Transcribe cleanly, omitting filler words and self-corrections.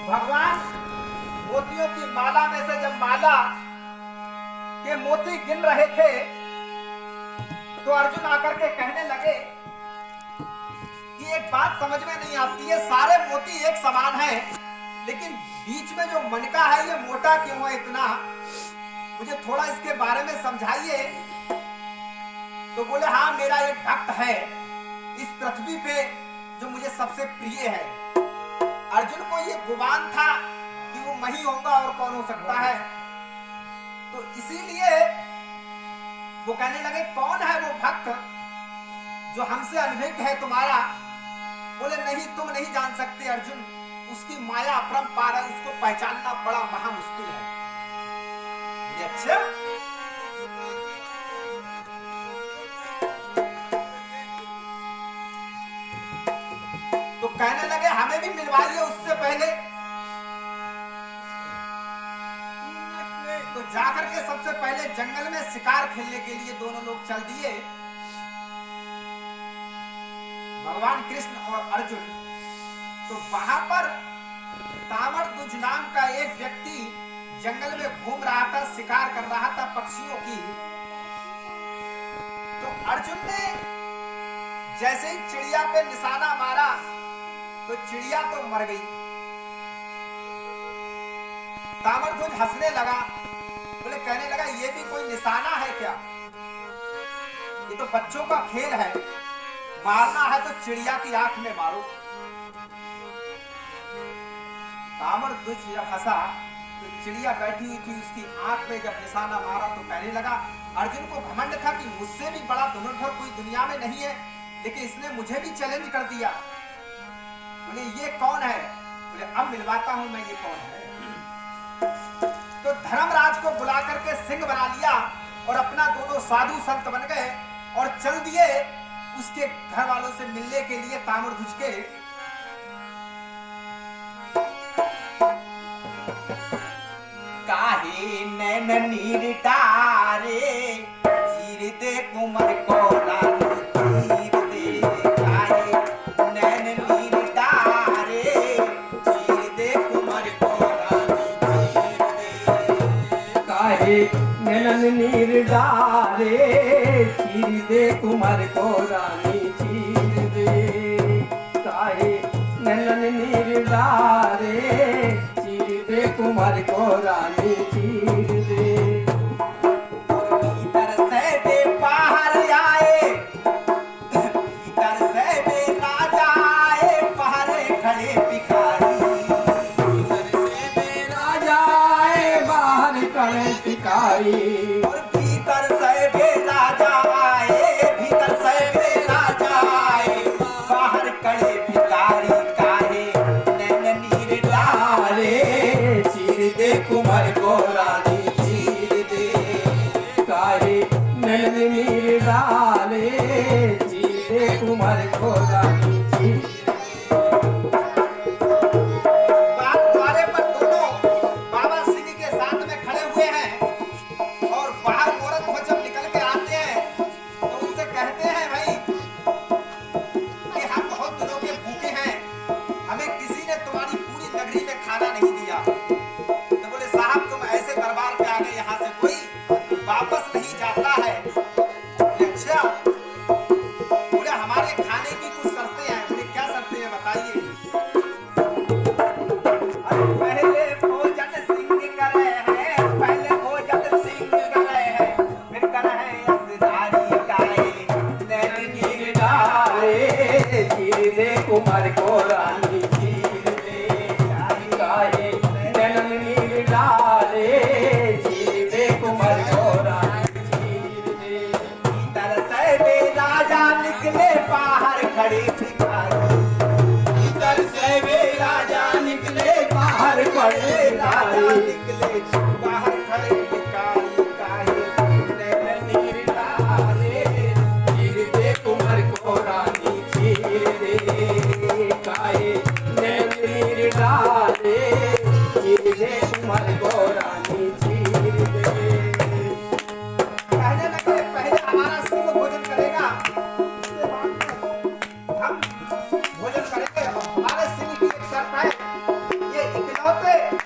भगवान मोतियों की माला में से जब माला के मोती गिन रहे थे तो अर्जुन आकर के कहने लगे कि एक बात समझ में नहीं आती है, सारे मोती एक समान हैं, लेकिन बीच में जो मनका है ये मोटा क्यों है इतना, मुझे थोड़ा इसके बारे में समझाइए। तो बोले हाँ, मेरा एक भक्त है इस पृथ्वी पे जो मुझे सबसे प्रिय है। अर्जुन को ये गुमान था कि वो मैं ही होऊंगा और कौन हो सकता है, तो इसीलिए वो कहने लगे कौन है वो भक्त जो हमसे अनभिज्ञ है तुम्हारा। बोले नहीं, तुम नहीं जान सकते अर्जुन, उसकी माया अपरंपार है, उसको पहचानना बड़ा महा मुश्किल है। ये अच्छा, तो कहने लगे हमें भी मिलवाइए उससे पहले। तो जाकर के सबसे पहले जंगल में शिकार खेलने के लिए दोनों लोग चल दिए, भगवान कृष्ण और अर्जुन। तो वहां पर ताम्रध्वज नाम का एक व्यक्ति जंगल में घूम रहा था, शिकार कर रहा था पक्षियों की। तो अर्जुन ने जैसे ही चिड़िया पे निशाना मारा तो चिड़िया तो मर गई। ताम्रध्वज हंसने लगा, बोले कहने लगा ये भी कोई निशाना है क्या, ये तो बच्चों का खेल है, मारना है तो चिड़िया की आंख में मारो। ताम्रध्वज जब हंसा तो चिड़िया बैठी हुई थी, उसकी आंख में जब निशाना मारा तो कहने लगा, अर्जुन को घमंड था कि मुझसे भी बड़ा धनुर्धर कोई दुनिया में नहीं है, लेकिन इसने मुझे भी चैलेंज कर दिया। बोले ये कौन है, बोले अब मिलवाता हूं मैं ये कौन है। तो धर्मराज को बुला करके सिंह बना लिया और अपना दोनों साधु संत बन गए और चल दिए उसके घर वालों से मिलने के लिए ताम्रध्वज के। काहे नैन नीर डारे चीर दे कुमर को रानी चीर दे, काहे नैन नीर डारे चीर दे कुमर को रानी चीर दे, काहे नैन नीर डारे चीर दे कुमर को रानी चीर दे, काहे नैन नीर डारे चीर दे कुमर को रानी चीर दे। भीतर से बे बाहर आए, भीतर से बे राजा आए, बाहर खड़े भिखारी। भीतर से बे राजा आए, बाहर खड़े भिखारी। और भीतर से बे राजा आए, भीतर से बे राजा आए, बाहर खड़े भिखारी। काहे नैन नीर डारे चीर दे कुमर को रानी चीर दे, काहे नैन नीर डाले चीर दे कुमर को रानी चीर दे। बात द्वारे पर दोनों बाबा सिंह के साथ में खड़े हुए हैं और बाहर औरत वो जब निकल के आते हैं तो उनसे कहते हैं भाई कि हम बहुत दिनों के भूखे हैं, हमें किसी ने तुम्हारी पूरी नगरी में खाना नहीं दिया। तो बोले साहब तुम ऐसे दरबार पे आ गए, यहाँ से कोई वापस नहीं जाता है। बोले अच्छा, बोले हमारे खाने की कुछ शर्तें हैं। बोले क्या शर्तें हैं बताइए। पहले भोजन सिंह करे हैं, पहले भोजन सिंह करे हैं, फिर करे हैं असदारी गाए, नैन नीर डाले चीर दे कुमर को रानी चीर दे, काहे नैन नीर डाले चीर दे कुमर को रानी चीर दे। भीतर से बे राजा निकले बाहर खड़े भिखारी। भीतर से वे राजा निकले बाहर खड़े राजा भिखारी। निकले बाहर खड़े भिखारी। काहे नैन नीर डाले चीर दे कुमर को रानी चीर दे, काहे नैन नीर डाले चीर दे कुमर को रानी चीर दे। कहने लगे पहले हमारा सिंह भोजन करेगा, उसके बाद हम भोजन करेंगे। और हमारे सिंह की एक शर्त है, ये इतना होते